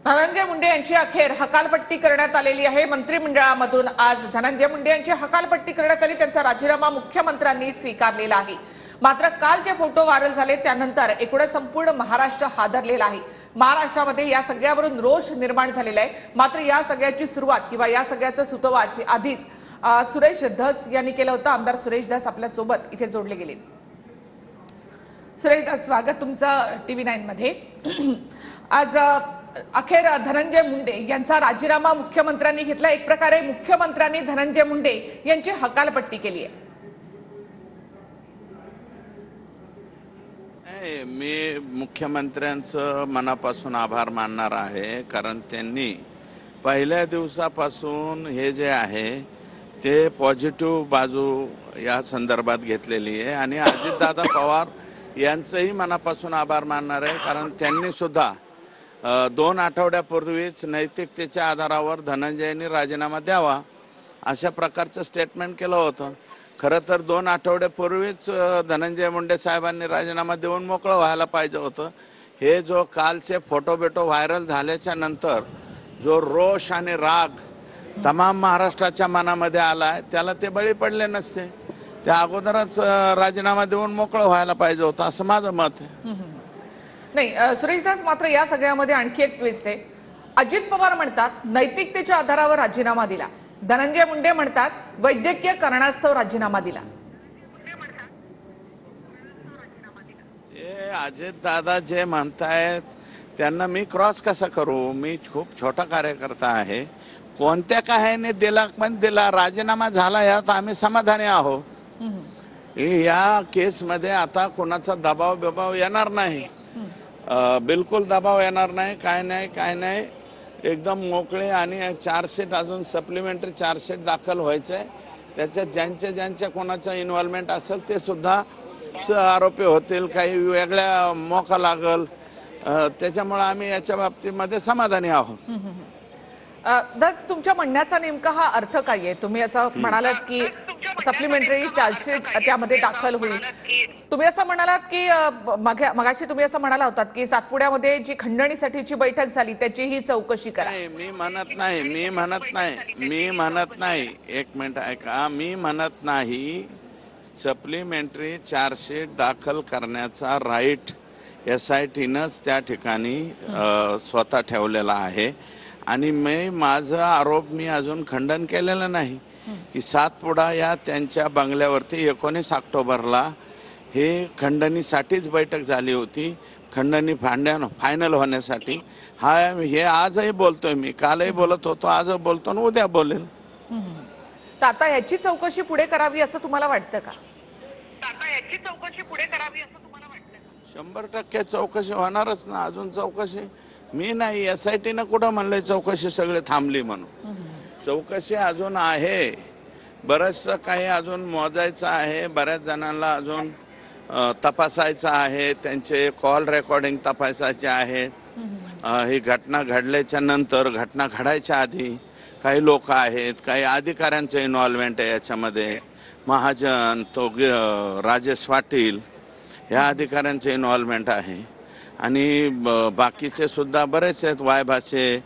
धनंजय मुंडे यांची अखेर हकालपट्टी करण्यात आलेली आहे। मंत्रिमंडळामधून आज धनंजय मुंडे यांची हकालपट्टी करण्यात आली। त्यांचा राजीनामा मुख्यमंत्र्यांनी स्वीकारलेला आहे। मात्र काल जे फोटो व्हायरल झाले त्यानंतर एकूणच संपूर्ण महाराष्ट्र हादरलेला आहे। महाराष्ट्रामध्ये या सगळ्यावरून रोष निर्माण झालेला आहे। मात्र या सगळ्याची सुरुवात किंवा या सगळ्याचं सूत्रवाच आधीच सुरेश धस यांनी केलं होतं। आमदार सुरेश धस आपल्या सोबत इथे जोडले गेले। सुरेश धस, स्वागत तुमचं TV9 मध्ये। आज अखेर धनंजय मुंडे यांचा राजीनामा मुख्यमंत्र्यांनी घेतला। एक प्रकारे मुख्यमंत्र्यांनी धनंजय मुंडे यांची हकालपट्टी केली आहे। मी मुख्यमंत्र्यांचं मनापासून आभार मानणार आहे, कारण त्यांनी पहिल्या दिवसापासून हे जे आहे ते पॉझिटिव्ह बाजू या संदर्भात घेतलेली आहे। आणि अजितदादा पवार यांचंही मनापासून आभार मानणार आहे, कारण त्यांनी सुद्धा 2 आठवड्यापूर्वीच नैतिकतेच्या आधारावर धनंजयनी राजीनामा द्यावा अशा प्रकारचं स्टेटमेंट केलं होतं। खरं तर 2 आठवड्यापूर्वीच धनंजय मुंडे साहेबांनी राजीनामा देऊन मोकळं व्हायला पाहिजे होतं। हे जो कालचे फोटो व्हायरल झाल्याच्या नंतर जो रोष आणि राग तमाम महाराष्ट्राच्या मनामध्ये आला आहे, त्याला ते बळी पडले नसते। त्या अगोदरच राजीनामा देऊन मोकळं व्हायला पाहिजे होतं असं माझं मत आहे। नाही सुरेश दास, मात्र या सगळ्यामध्ये आणखी एक ट्विस्ट आहे। अजित पवार म्हणतात नैतिकतेच्या आधारावर राजीनामा दिला, धनंजय मुंडे म्हणतात वैद्यकीय कारणास्तव राजीनामा दिला। ते अजित दादा जे म्हणतायत त्यांना मी क्रॉस कसा करू? मी खूप छोटा कार्यकर्ता आहे। कोणत्या काहीने दिला पण दिला, राजीनामा झाला यात आम्ही समाधानी आहोत। या केसमध्ये आता कोणाचा दबाव येणार नाही, बिलकुल दबाव येणार नाही, काय नाही एकदम मोकळे। आणि चार्जशीट अजून सप्लिमेंटरी चार्जशीट दाखल व्हायचं आहे। त्याच्यात ज्यांच्या कोणाचा इन्व्हॉल्वमेंट असेल ते सुद्धा आरोपी होतील, काही वेगळ्या मोका लागल। त्याच्यामुळे आम्ही याच्या बाबतीमध्ये समाधानी आहोत। दस, तुमच्या म्हणण्याचा नेमका हा अर्थ काय आहे? तुम्ही असं म्हणालात की सप्लिमेंटरी चार्जशीट त्यामध्ये दाखल होईल। तुम्ही असं म्हणालात की मगाशी तुम्ही असं म्हणाला होतात की सातपुड्यामध्ये जी खंडणीसाठीची बैठक झाली त्याचीही चौकशी करा। मी म्हणत नाही एक मिनिट ऐका, मी म्हणत नाही सप्लिमेंटरी चार्जशीट दाखल करण्याचा राईट SITनंच त्या ठिकाणी स्वतः ठेवलेला आहे। आणि माझा आरोप मी अजून खंडन केलेलं नाही की सातपुडा या त्यांच्या बंगल्यावरती 19 ऑक्टोबरला हे खंडणीसाठीच बैठक झाली होती, खंडणी फायनल होण्यासाठी। हे आजही बोलतोय, मी कालही बोलत होतो, आज बोलतो आणि उद्या बोलेल। तर आता याची चौकशी पुढे करावी असं तुम्हाला वाटतं का? 100% चौकशी होणारच ना। अजून चौकशी मी नाही, SITनं कुठं म्हणलंय चौकशी सगळे थांबली म्हणून? चौकशी अजून आहे, बरंचसं काही अजून मोजायचं आहे, बऱ्याच जणांना अजून तपासायचं आहे, त्यांचे कॉल रेकॉर्डिंग तपासायचे आहेत। ही घटना घडल्याच्या नंतर, घटना घडायच्या आधी काही लोक आहेत, काही अधिकाऱ्यांचं इन्व्हॉल्वमेंट आहे याच्यामध्ये। महाजन, तो राजेश पाटील ह्या अधिकाऱ्यांचे इन्व्हॉल्वमेंट आहे। आणि बाकीचे सुद्धा बरेच आहेत, वायभाचे,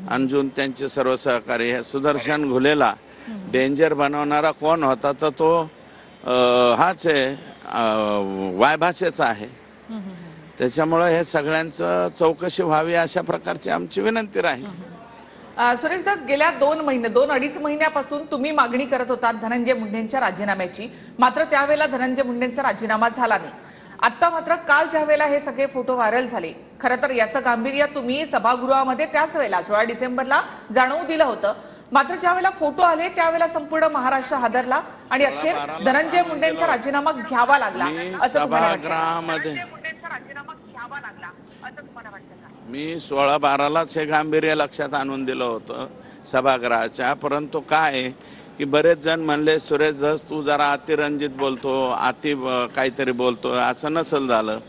अंजुन, त्यांचे सर्व सहकारी। सुदर्शन घुलेला डेंजर बनवणारा कोण होता तर तो हाच आहे, वायभाषेचा आहे। त्याच्यामुळे हे सगळ्यांचं चौकशी व्हावी अशा प्रकारची आमची विनंती राहील। सुरेश दास, गेल्या 2-2.5 महिन्यापासून तुम्ही मागणी करत होता धनंजय मुंडेंच्या राजीनाम्याची, मात्र त्यावेळेला धनंजय मुंडेंचा राजीनामा झाला नाही। आता मात्र काल ज्या वेळेला हे सगळे फोटो व्हायरल झाले, खरं तर याचं गांभीर्य तुम्ही सभागृहामध्ये त्याच वेळेला 16 डिसेंबरला जाणवू दिलं होतं। मात्र ज्या वेळेला फोटो आले त्यावेळेला संपूर्ण महाराष्ट्र हादरला आणि अखेर धनंजय मुंडेंचा राजीनामा घ्यावा लागला असं तुम्हाला मी 16-12लाच हे गांभीर्य लक्षात आणून दिलं होतं सभागृहाच्या। परंतु काय की बरेच जण म्हणले सुरेश धस तू जरा अतिरंजित बोलतो, काहीतरी बोलतो, असं नसेल झालं।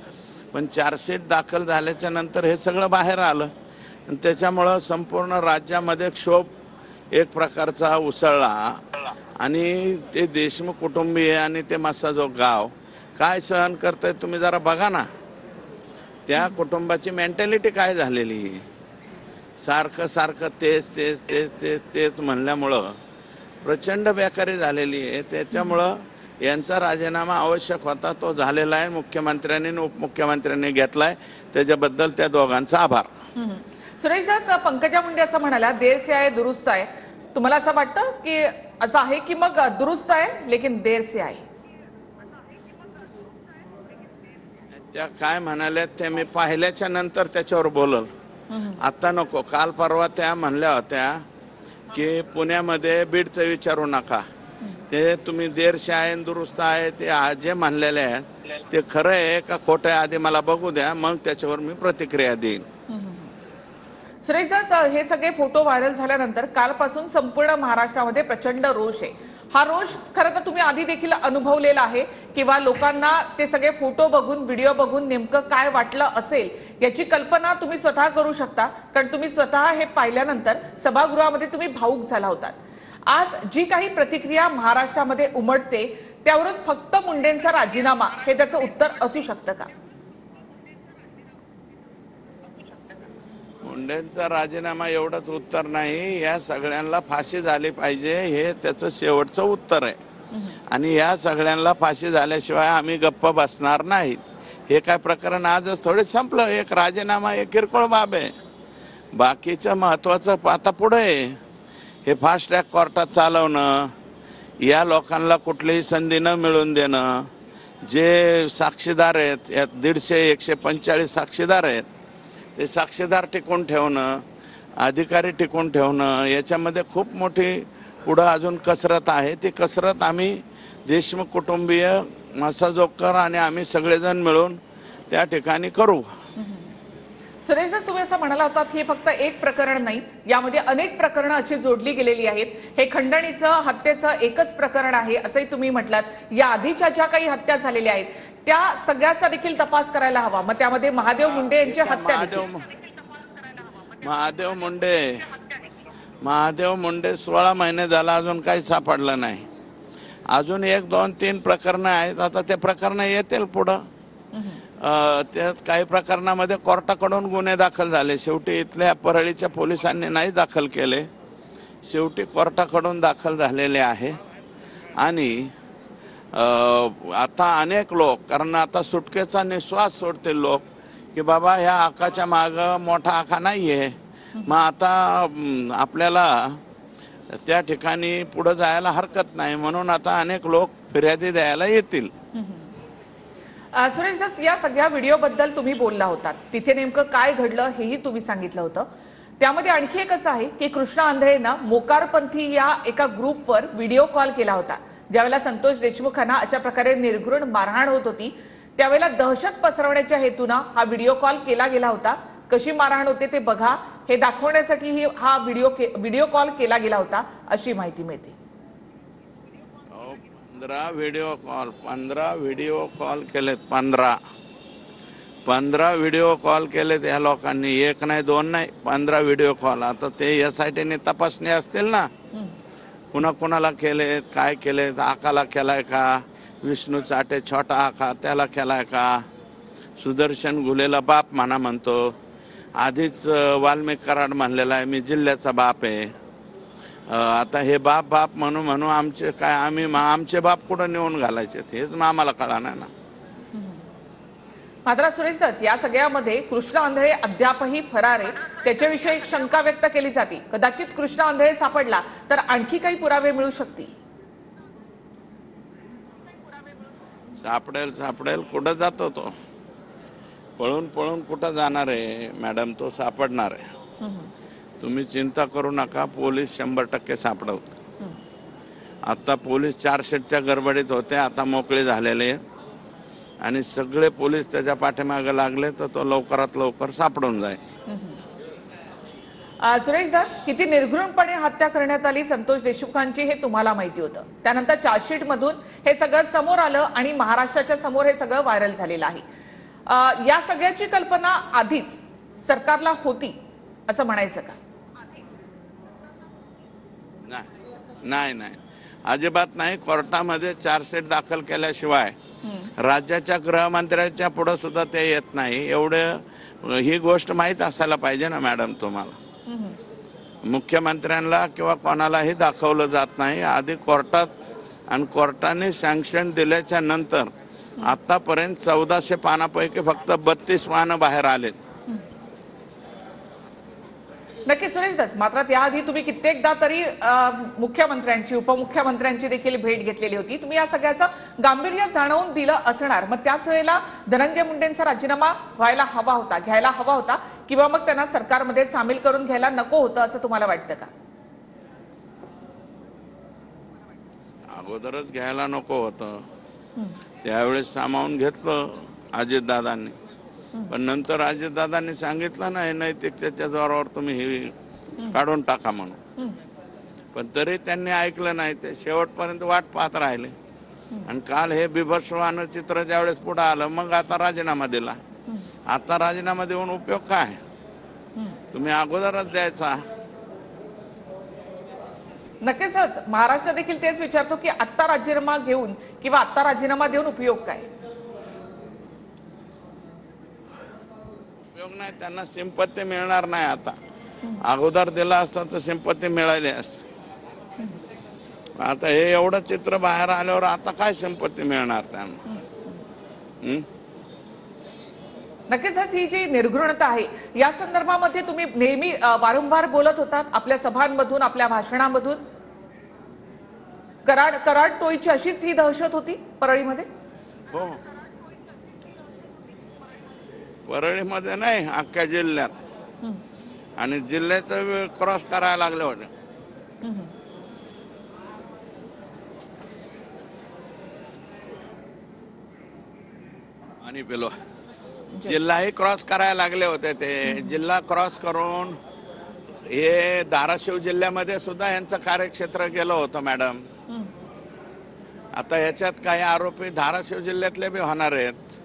पण चार्जशीट दाखल झाल्याच्या नंतर हे सगळं बाहेर आलं आणि त्याच्यामुळं संपूर्ण राज्यामध्ये क्षोभ एक प्रकारचा उसळला। आणि ते देशमुख कुटुंबीय आणि ते मस्साजोग गाव काय सहन करतंय तुम्ही जरा बघा ना। त्या कुटुंबाची मेंटॅलिटी काय झालेली आहे सारखं सारखं तेच तेच तेच तेच तेच म्हणल्यामुळं प्रचंड बेकारी झालेली आहे. त्याच्यामुळं यांचा राजीनामा आवश्यक होता, तो झालेला आहे. मुख्यमंत्र्यांनी आणि उपमुख्यमंत्र्यांनी घेतलाय, त्याच्याबद्दल त्या दोघांचा आभार. सुरेश दास, पंकजा मुंडे असं म्हणाल्या देर से आए दुरुस्त आहे. तुम्हाला असं वाटतं की असं आहे की मग दुरुस्त आहे लेकिन देर से आए? त्या काय म्हणाल्या ते मी पाहिल्याच्या नंतर त्याच्यावर बोलल, आता नको. काल परवा त्या म्हणल्या होत्या की पुण्यामध्ये बीडचं विचारू नका, ते तुम्ही देरशे आहे दुरुस्त आहे ते जे म्हणलेले आहेत ते खरं आहे का खोटं आहे आधी मला बघू द्या, मग त्याच्यावर मी प्रतिक्रिया देईन. सुरेश दास, हे सगळे फोटो व्हायरल झाल्यानंतर कालपासून संपूर्ण महाराष्ट्रामध्ये प्रचंड रोष आहे. हा रोष खरं तर तुम्ही आधी देखील अनुभवलेला आहे किंवा लोकांना ते सगळे फोटो बघून व्हिडिओ बघून नेमकं काय वाटलं असेल याची कल्पना तुम्ही स्वतः करू शकता, कारण तुम्ही स्वतः हे पाहिल्यानंतर सभागृहामध्ये तुम्ही भावूक झाला होतात. आज जी काही प्रतिक्रिया महाराष्ट्रामध्ये उमटते त्यावरून फक्त मुंडेंचा राजीनामा हे त्याचं उत्तर असू शकतं का? मुंडेंचा राजीनामा एवढंच उत्तर नाही, या सगळ्यांना फाशी झाली पाहिजे हे त्याचं शेवटचं उत्तर आहे. आणि या सगळ्यांना फाशी झाल्याशिवाय आम्ही गप्प बसणार नाहीत. हे काय प्रकरण आजच थोडे संपलं, एक राजीनामा एक किरकोळ बाब आहे. बाकीचं महत्वाचं आता पुढे आहे. हे फास्ट ट्रॅक कोर्टात चालवणं, या लोकांना कुठलीही संधी न मिळून देणं, जे साक्षीदार आहेत यात 150-145 साक्षीदार आहेत, ते साक्षीदार टिकून ठेवणं, अधिकारी टिकून ठेवणं, याच्यामध्ये खूप मोठी पुढं अजून कसरत आहे. ती कसरत आम्ही देशमुख कुटुंबीय, मसाजोगकर आणि आम्ही सगळेजण मिळून त्या ठिकाणी करू. सुरेश दास, तुम्ही असं म्हणाला होता हे फक्त एक प्रकरण नाही, यामध्ये अनेक प्रकरणं अशी जोडली गेलेली आहेत. हे खंडणीचं हत्येचं एकच प्रकरण आहे असंही तुम्ही म्हटलात. या आधीच्या ज्या काही हत्या झालेल्या आहेत त्या सगळ्याचा देखील तपास करायला हवा. मग त्यामध्ये महादेव मुंडे यांची हत्या महादेव मुंडे 16 महिने झाला अजून काही सापडलं नाही. अजून 1, 2, 3 प्रकरणं आहेत. आता ते प्रकरणं येतील पुढं. त्यात काही प्रकरणामध्ये कोर्टाकडून गुन्हे दाखल झाले, शेवटी इथल्या परळीच्या पोलिसांनी नाही दाखल केले, शेवटी कोर्टाकडून दाखल झालेले आहे. आणि आता अनेक लोक, कारण आता सुटकेचा निश्वास सोडतील लोक की बाबा ह्या आकाच्या माग मोठा आका नाहीये, मग आता आपल्याला त्या ठिकाणी पुढे जायला हरकत नाही, म्हणून आता अनेक लोक फिर्यादी द्यायला येतील. सुरेश दास, या सगळ्या व्हिडिओ बद्दल तुम्ही बोलला होता, तिथे नेमकं काय घडलं हेही तुम्ही सांगितलं होतं. त्यामध्ये आणखी एक असं आहे की कृष्णा आंधळेंना मोकारपंथी या एका ग्रुपवर व्हिडिओ कॉल केला होता. ज्यावेळेला संतोष देशमुखांना अशा प्रकारे निर्घृण मारहाण होत होती त्यावेळेला दहशत पसरवण्याच्या हेतूनं हा व्हिडिओ कॉल केला गेला होता. कशी मारहाण होते ते बघा हे दाखवण्यासाठी हा व्हिडिओ कॉल केला गेला होता अशी माहिती मिळते. 15 व्हिडिओ कॉल केलेत. 15 व्हिडिओ कॉल केलेत या लोकांनी, एक नाही दोन नाही, 15 व्हिडिओ कॉल. आता ते SITने तपासणी असतील ना, कुणा कुणाला केलेत, काय केलेत, आकाला केलाय का, विष्णू चाटे छोटा आका त्याला केलाय का, सुदर्शन घुलेला बाप म्हणतो, आधीच वाल्मिक कराड म्हणलेला आहे मी जिल्ह्याचा बाप आहे. आता हे बाप म्हणून आमचे काय, आमचे बाप कुठं नेऊन घालायचे हेच आम्हाला कळणार ना. मात्र सुरेश दास, या सगळ्यामध्ये कृष्णा आंधळे अद्यापही फरार आहे. त्याच्याविषयी एक शंका व्यक्त केली जाते, कदाचित कृष्णा आंधळे सापडला तर आणखी काही पुरावे मिळू शकतील. सापडेल कुठं जातो तो, पळून कुठं जाणार आहे मॅडम, तो सापडणार आहे. तुम्ही चिंता करू नका, पोलीस 100% सापडवतात. आता पोलीस चार्जशीटच्या गडबडीत होते, आता मोकळे झालेले आणि सगळे पोलीस त्याच्या पाठीमागे लागले तर तो लवकरात लवकर सापडून जाईल. सुरेश दास, किती निर्घृणपणे हत्या करण्यात आली संतोष देशमुखांची हे तुम्हाला माहिती होतं. त्यानंतर चार्जशीट मधून हे सगळं समोर आलं आणि महाराष्ट्राच्या समोर हे सगळं व्हायरल झालेलं आहे. या सगळ्याची कल्पना आधीच सरकारला होती असं म्हणायचं का? नाही, अजिबात नाही. कोर्टामध्ये चार्जशीट दाखल केल्याशिवाय राज्याच्या गृहमंत्र्यांच्या पुढे सुद्धा ते येत नाही. एवढं ही गोष्ट माहीत असायला पाहिजे ना मॅडम तुम्हाला. मुख्यमंत्र्यांना किंवा कोणालाही दाखवलं जात नाही. आधी कोर्टात आणि कोर्टाने सँक्शन दिल्याच्या नंतर आतापर्यंत 1400 पानापैकी फक्त 32 पानं बाहेर आलेत. नक्की सुरेश दास, मात्र त्याआधी तुम्ही कित्येकदा तरी मुख्यमंत्र्यांची उपमुख्यमंत्र्यांची देखील भेट घेतलेली होती. तुम्ही या सगळ्याचं गांभीर्य जाणवून दिलं असणार. मग त्याच वेळेला धनंजय मुंडेंचा राजीनामा व्हायला हवा होता, घ्यायला हवा होता, किंवा मग त्यांना सरकारमध्ये सामील करून घ्यायला नको होतं असं तुम्हाला वाटतं का? अगोदरच घ्यायला नको होतं. त्यावेळेस सामावून घेतलं अजितदादांनी, पण नंतर अजितदादांनी सांगितलं नाही नैतिकतेच्या जोरावर तुम्ही हे काढून टाका म्हणून. पण तरी त्यांनी ऐकलं नाही. ते शेवटपर्यंत वाट पाहत राहिले. आणि काल हे बिभत्सवानं चित्र ज्यावेळेस पुढे आलं, मग आता राजीनामा दिला. आता राजीनामा देऊन उपयोग काय? तुम्ही अगोदरच द्यायचा. नक्कीच महाराष्ट्र देखील तेच विचारतो की आत्ता राजीनामा घेऊन किंवा आत्ता राजीनामा देऊन उपयोग काय? उपयोग नाही. त्यांना सिंपत्ती मिळणार नाही. आता अगोदर दिला असता तर सिंपत्ती मिळाली असते. आता हे एवढं चित्र बाहेर आल्यावर आता काय सिंपत्ती मिळणार त्यांना? नक्कीच ही जी निर्घृणता आहे या संदर्भामध्ये तुम्ही नेहमी वारंवार बोलत होतात आपल्या सभांमधून, आपल्या भाषणांमधून. कराड टोळीची अशीच ही दहशत होती परळीमध्ये? हो, परळीमध्ये नाही, अख्ख्या जिल्ह्यात. आणि जिल्ह्याचं क्रॉस करायला लागले होते. आणि पेलो जिल्हाही क्रॉस करायला लागले होते. ते जिल्हा क्रॉस करून हे धाराशिव जिल्ह्यामध्ये सुद्धा यांचं कार्यक्षेत्र गेलं होतं मॅडम. आता याच्यात काही आरोपी धाराशिव जिल्ह्यातले बी होणार आहेत.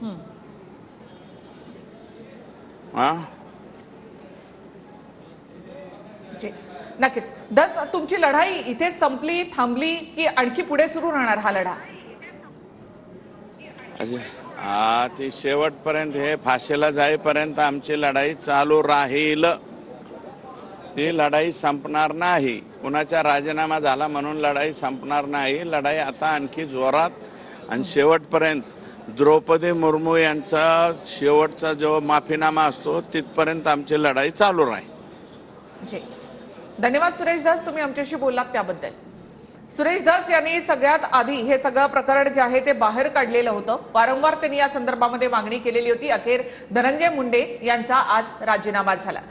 नक्कीच. दस तुमची लढाई इथे संपली, थांबली की आणखी पुढे सुरू राहणार हा लढा? ती शेवटपर्यंत, हे फाशीला जाईपर्यंत आमची लढाई चालू राहील. ती लढाई संपणार नाही. कुणाचा राजीनामा झाला म्हणून लढाई संपणार नाही. लढाई आता आणखी जोरात आणि शेवटपर्यंत द्रौपदी मुर्मू यांचा शेवटचा जो माफीनामा असतो तिथपर्यंत आमची लढाई चालू राहील. धन्यवाद सुरेश दास, तुम्ही आमच्याशी बोललात त्याबद्दल. सुरेश दास यांनी सगळ्यात आधी हे सगळं प्रकरण जे आहे ते बाहेर काढलेलं होतं. वारंवार त्यांनी या संदर्भामध्ये मागणी केलेली होती. अखेर धनंजय मुंडे यांचा आज राजीनामा झाला.